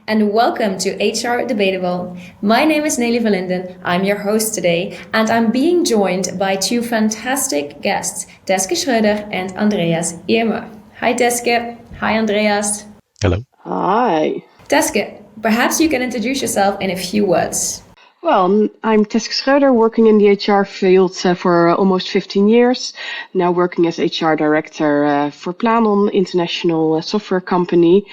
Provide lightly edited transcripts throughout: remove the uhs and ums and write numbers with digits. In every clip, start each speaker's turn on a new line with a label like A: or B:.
A: and welcome to HR Debatable. My name is Nelly Verlinden, I'm your host today, and I'm being joined by two fantastic guests, Teske Schröder and Andreas Irmer. Hi Teske, hi Andreas.
B: Hello.
C: Hi.
A: Teske, perhaps you can introduce yourself in a few words.
C: Well, I'm Teske Schröder, working in the HR field for almost 15 years. Now working as HR director for Planon, international software company.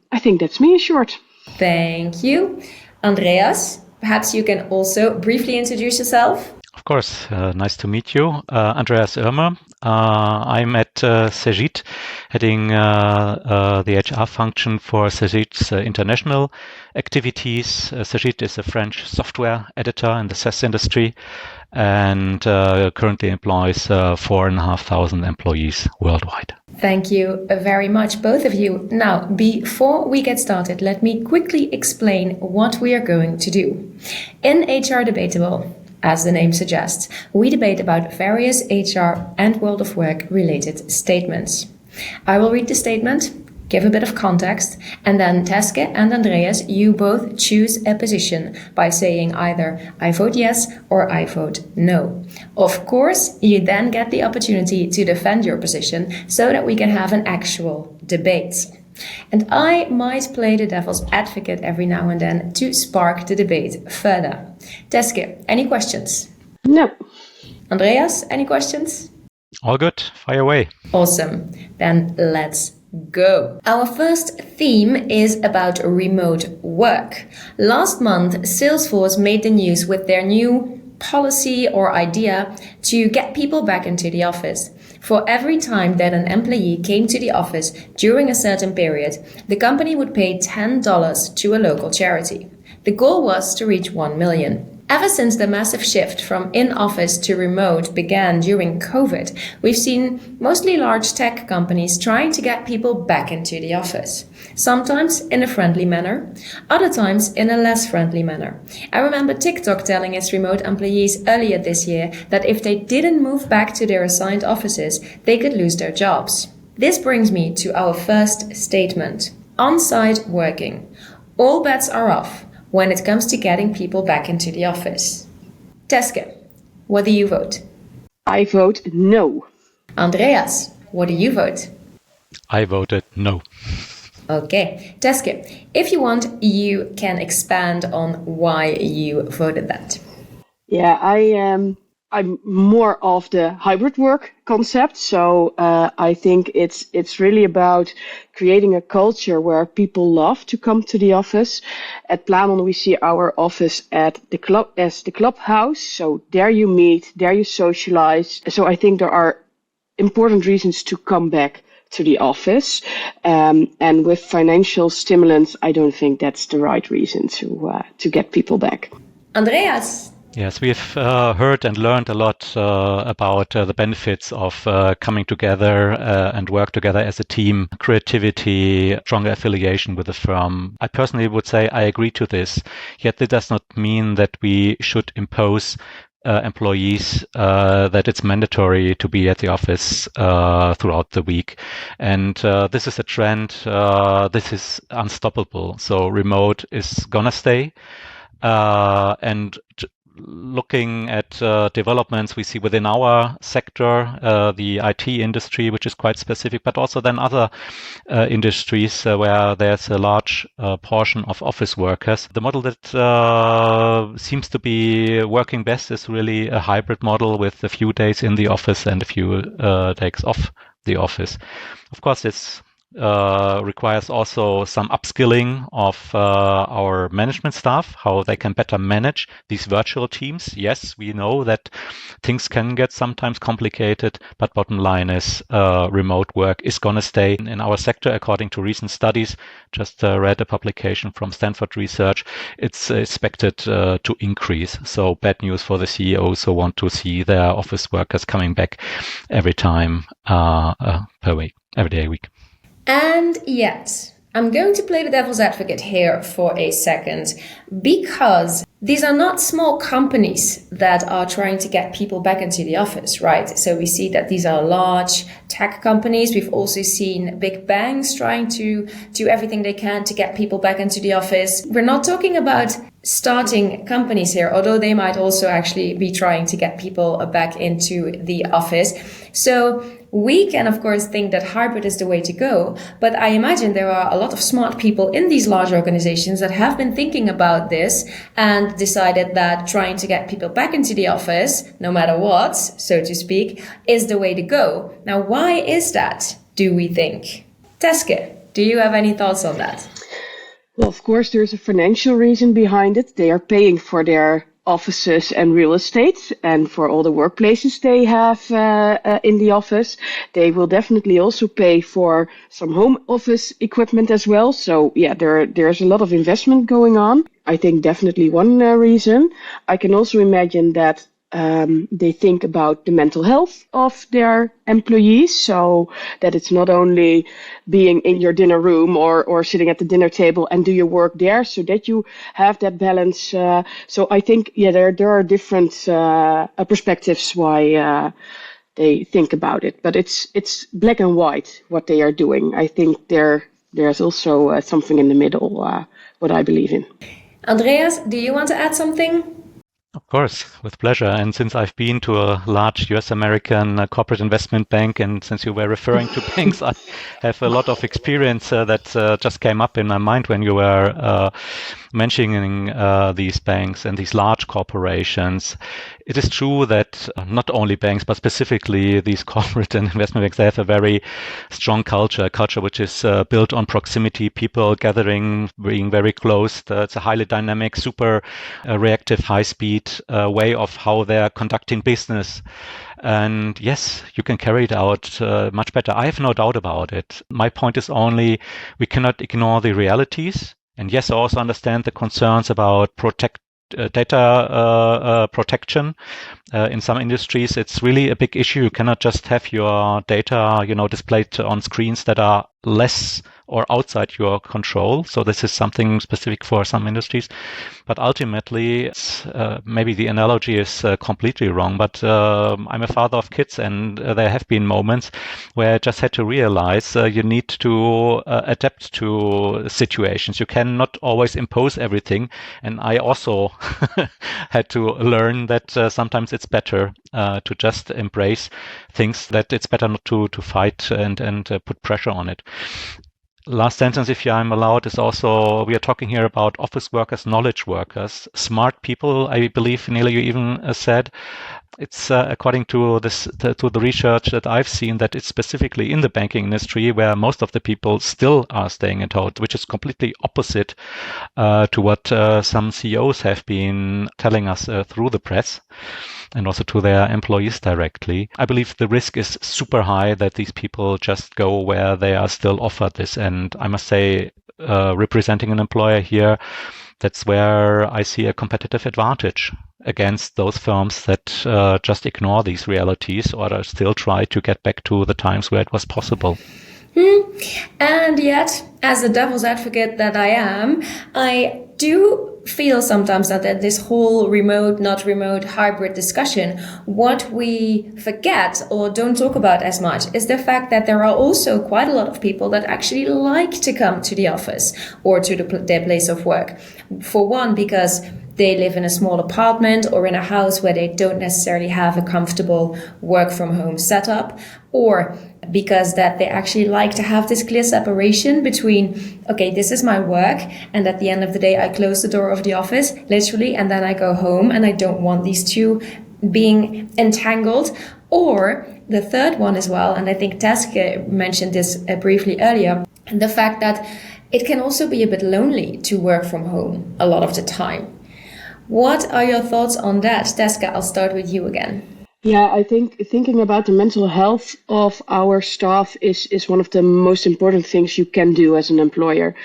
C: I think that's me in short.
A: Thank you. Andreas, perhaps you can also briefly introduce yourself.
B: Of course, nice to meet you. Andreas Irmer. I'm at Cegid, heading the HR function for Cegid's international activities. Cegid is a French software editor in the SaaS industry and currently employs 4,500 employees worldwide.
A: Thank you very much, both of you. Now, before we get started, let me quickly explain what we are going to do. In HR Debatable, as the name suggests, we debate about various HR and world of work related statements. I will read the statement, give a bit of context, and then Teske and Andreas, you both choose a position by saying either I vote yes or I vote no. Of course, you then get the opportunity to defend your position so that we can have an actual debate. And I might play the devil's advocate every now and then to spark the debate further. Teske, any questions?
C: No.
A: Andreas, any questions?
B: All good. Fire away.
A: Awesome. Then let's go. Our first theme is about remote work. Last month, Salesforce made the news with their new policy or idea to get people back into the office. For every time that an employee came to the office during a certain period, the company would pay $10 to a local charity. The goal was to reach 1 million. Ever since the massive shift from in-office to remote began during COVID, we've seen mostly large tech companies trying to get people back into the office. Sometimes in a friendly manner, other times in a less friendly manner. I remember TikTok telling its remote employees earlier this year that if they didn't move back to their assigned offices, they could lose their jobs. This brings me to our first statement. On-site working. All bets are off when it comes to getting people back into the office. Teske, what do you vote?
C: I vote no.
A: Andreas, what do you vote?
B: I voted no.
A: Okay, Teske, if you want, you can expand on why you voted that.
C: Yeah, I'm more of the hybrid work concept. So I think it's really about creating a culture where people love to come to the office. At Planon, we see our office at the club as the clubhouse. So there you meet, there you socialize. So I think there are important reasons to come back to the office. And with financial stimulants, I don't think that's the right reason to get people back.
A: Andreas.
B: Yes, we've heard and learned a lot about the benefits of coming together and work together as a team, creativity, stronger affiliation with the firm. I personally would say I agree to this, yet it does not mean that we should impose employees that it's mandatory to be at the office throughout the week. And this is a trend. This is unstoppable. So remote is gonna stay. And looking at developments we see within our sector, the IT industry, which is quite specific, but also then other industries where there's a large portion of office workers. The model that seems to be working best is really a hybrid model with a few days in the office and a few days off the office. Of course, this requires also some upskilling of our management staff, how they can better manage these virtual teams. Yes, we know that things can get sometimes complicated, but bottom line is remote work is going to stay in our sector according to recent studies. Just read a publication from Stanford Research. It's expected to increase. So bad news for the CEOs who want to see their office workers coming back every time per week, every day a week.
A: And yet, I'm going to play the devil's advocate here for a second, because these are not small companies that are trying to get people back into the office, right? So we see that these are large tech companies. We've also seen big banks trying to do everything they can to get people back into the office. We're not talking about starting companies here, although they might also actually be trying to get people back into the office. So we can, of course, think that hybrid is the way to go, but I imagine there are a lot of smart people in these large organizations that have been thinking about this and decided that trying to get people back into the office, no matter what, so to speak, is the way to go. Now, why is that, do we think? Teske, do you have any thoughts on that?
C: Well, of course, there's a financial reason behind it. They are paying for their offices and real estate and for all the workplaces they have in the office. They will definitely also pay for some home office equipment as well. So yeah, there's a lot of investment going on. I think definitely one reason. I can also imagine that they think about the mental health of their employees, so that it's not only being in your dinner room or sitting at the dinner table and do your work there, so that you have that balance. So I think, yeah, there are different perspectives why they think about it, but it's black and white what they are doing. I think there's also something in the middle, what I believe in.
A: Andreas, do you want to add something?
B: Of course, with pleasure. And since I've been to a large US American corporate investment bank, and since you were referring to banks, I have a lot of experience that just came up in my mind when you were mentioning these banks and these large corporations. It is true that not only banks, but specifically these corporate and investment banks, they have a very strong culture, which is built on proximity, people gathering, being very close. It's a highly dynamic, super reactive, high-speed way of how they're conducting business. And yes, you can carry it out much better. I have no doubt about it. My point is only we cannot ignore the realities. And yes, I also understand the concerns about data protection. In some industries, it's really a big issue. You cannot just have your data, displayed on screens that are less or outside your control. So this is something specific for some industries. But ultimately, maybe the analogy is completely wrong, but I'm a father of kids, and there have been moments where I just had to realize you need to adapt to situations. You cannot always impose everything. And I also had to learn that sometimes it's better to just embrace things, that it's better not to fight and put pressure on it. Last sentence, if I'm allowed, is also, we are talking here about office workers, knowledge workers, smart people. I believe, Nela, you even said, it's according to the research that I've seen, that it's specifically in the banking industry where most of the people still are staying at home, which is completely opposite to what some CEOs have been telling us through the press and also to their employees directly. I believe the risk is super high that these people just go where they are still offered this. And I must say, representing an employer here, that's where I see a competitive advantage against those firms that just ignore these realities or still try to get back to the times where it was possible.
A: And yet, as the devil's advocate that I am, I do feel sometimes that this whole remote, not remote, hybrid discussion, what we forget or don't talk about as much is the fact that there are also quite a lot of people that actually like to come to the office or to their place of work. For one, because they live in a small apartment or in a house where they don't necessarily have a comfortable work from home setup, or because that they actually like to have this clear separation between, okay, this is my work, and at the end of the day, I close the door of the office, literally, and then I go home, and I don't want these two being entangled. Or the third one as well, and I think Teske mentioned this briefly earlier, the fact that it can also be a bit lonely to work from home a lot of the time. What are your thoughts on that? Teske, I'll start with you again.
C: Yeah, I think thinking about the mental health of our staff is one of the most important things you can do as an employer.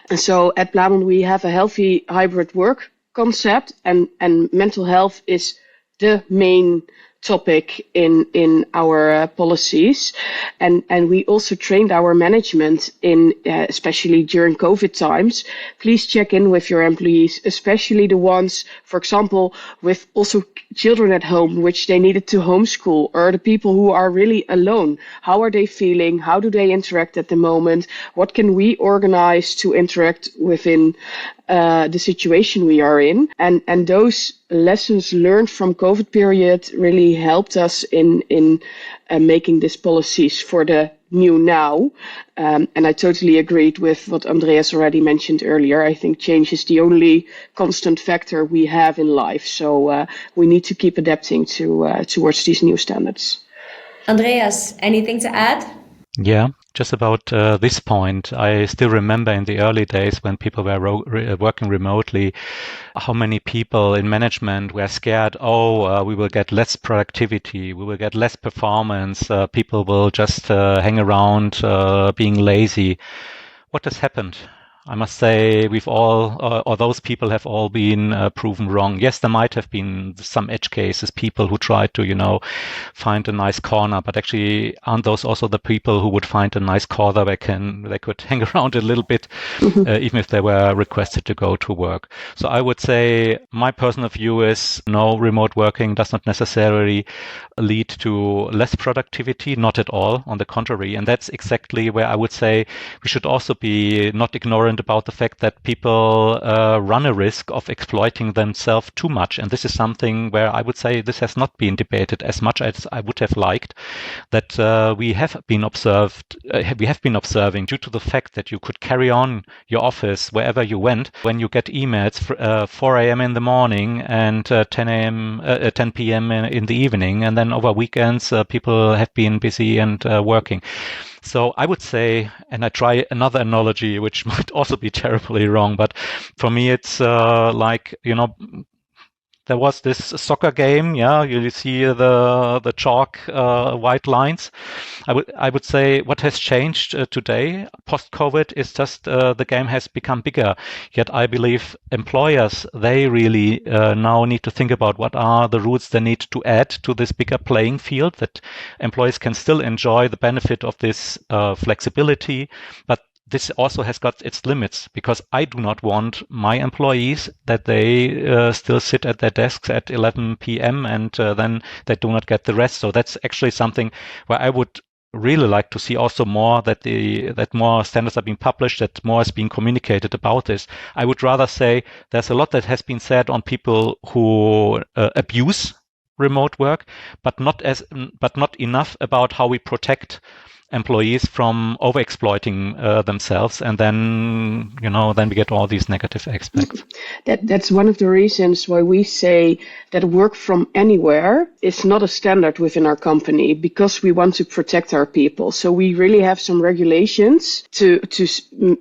C: And so at Blamond, we have a healthy hybrid work concept, and mental health is the main topic in our policies, and we also trained our management in especially during COVID times. Please check in with your employees, especially the ones, for example, with also children at home which they needed to homeschool, or the people who are really alone. How are they feeling? How do they interact at the moment? What can we organize to interact within the situation we are in? And those lessons learned from COVID period really helped us in making these policies for the new now. And I totally agreed with what Andreas already mentioned earlier. I think change is the only constant factor we have in life. So we need to keep adapting towards these new standards.
A: Andreas, anything to add?
B: Yeah, just about this point. I still remember in the early days when people were working remotely, how many people in management were scared, we will get less productivity, we will get less performance, people will just hang around being lazy. What has happened? I must say we've all, or those people have all been proven wrong. Yes, there might have been some edge cases, people who tried to, find a nice corner, but actually aren't those also the people who would find a nice corner they could hang around a little bit, even if they were requested to go to work. So I would say my personal view is no, remote working does not necessarily lead to less productivity, not at all, on the contrary. And that's exactly where I would say we should also be not ignorant about the fact that people run a risk of exploiting themselves too much. And this is something where I would say this has not been debated as much as I would have liked, that we have been observing due to the fact that you could carry on your office wherever you went. When you get emails 4 a.m. in the morning and 10 p.m. in the evening, and then over weekends people have been busy and working. So I would say, and I try another analogy, which might also be terribly wrong, but for me it's there was this soccer game, you see the chalk white lines. I would say what has changed today, post-COVID, is just the game has become bigger. Yet I believe employers, they really now need to think about what are the rules they need to add to this bigger playing field, that employees can still enjoy the benefit of this flexibility, but this also has got its limits, because I do not want my employees that they still sit at their desks at 11 p.m. and then they do not get the rest. So that's actually something where I would really like to see also more that more standards are being published, that more is being communicated about this. I would rather say there's a lot that has been said on people who abuse remote work, but not enough about how we protect employees from over-exploiting themselves, and then we get all these negative aspects.
C: That's one of the reasons why we say that work from anywhere is not a standard within our company, because we want to protect our people. So we really have some regulations to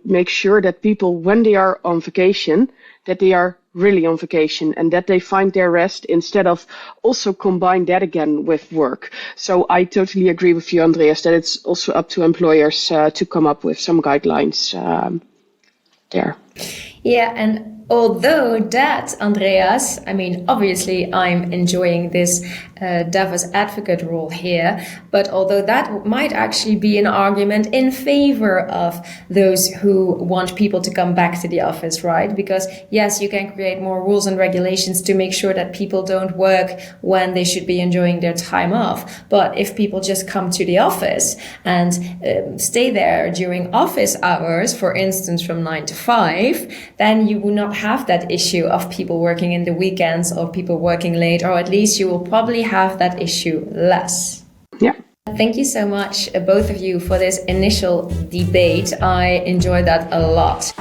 C: make sure that people, when they are on vacation, that they are really on vacation and that they find their rest, instead of also combine that again with work. So I totally agree with you, Andreas, that it's also up to employers to come up with some guidelines there.
A: Yeah, and although that, Andreas, obviously I'm enjoying this devil's advocate role here, but although that might actually be an argument in favor of those who want people to come back to the office, right? Because yes, you can create more rules and regulations to make sure that people don't work when they should be enjoying their time off. But if people just come to the office and stay there during office hours, for instance, from 9 to 5, then you will not have that issue of people working in the weekends or people working late, or at least you will probably have that issue less.
C: Yeah.
A: Thank you so much, both of you, for this initial debate. I enjoyed that a lot.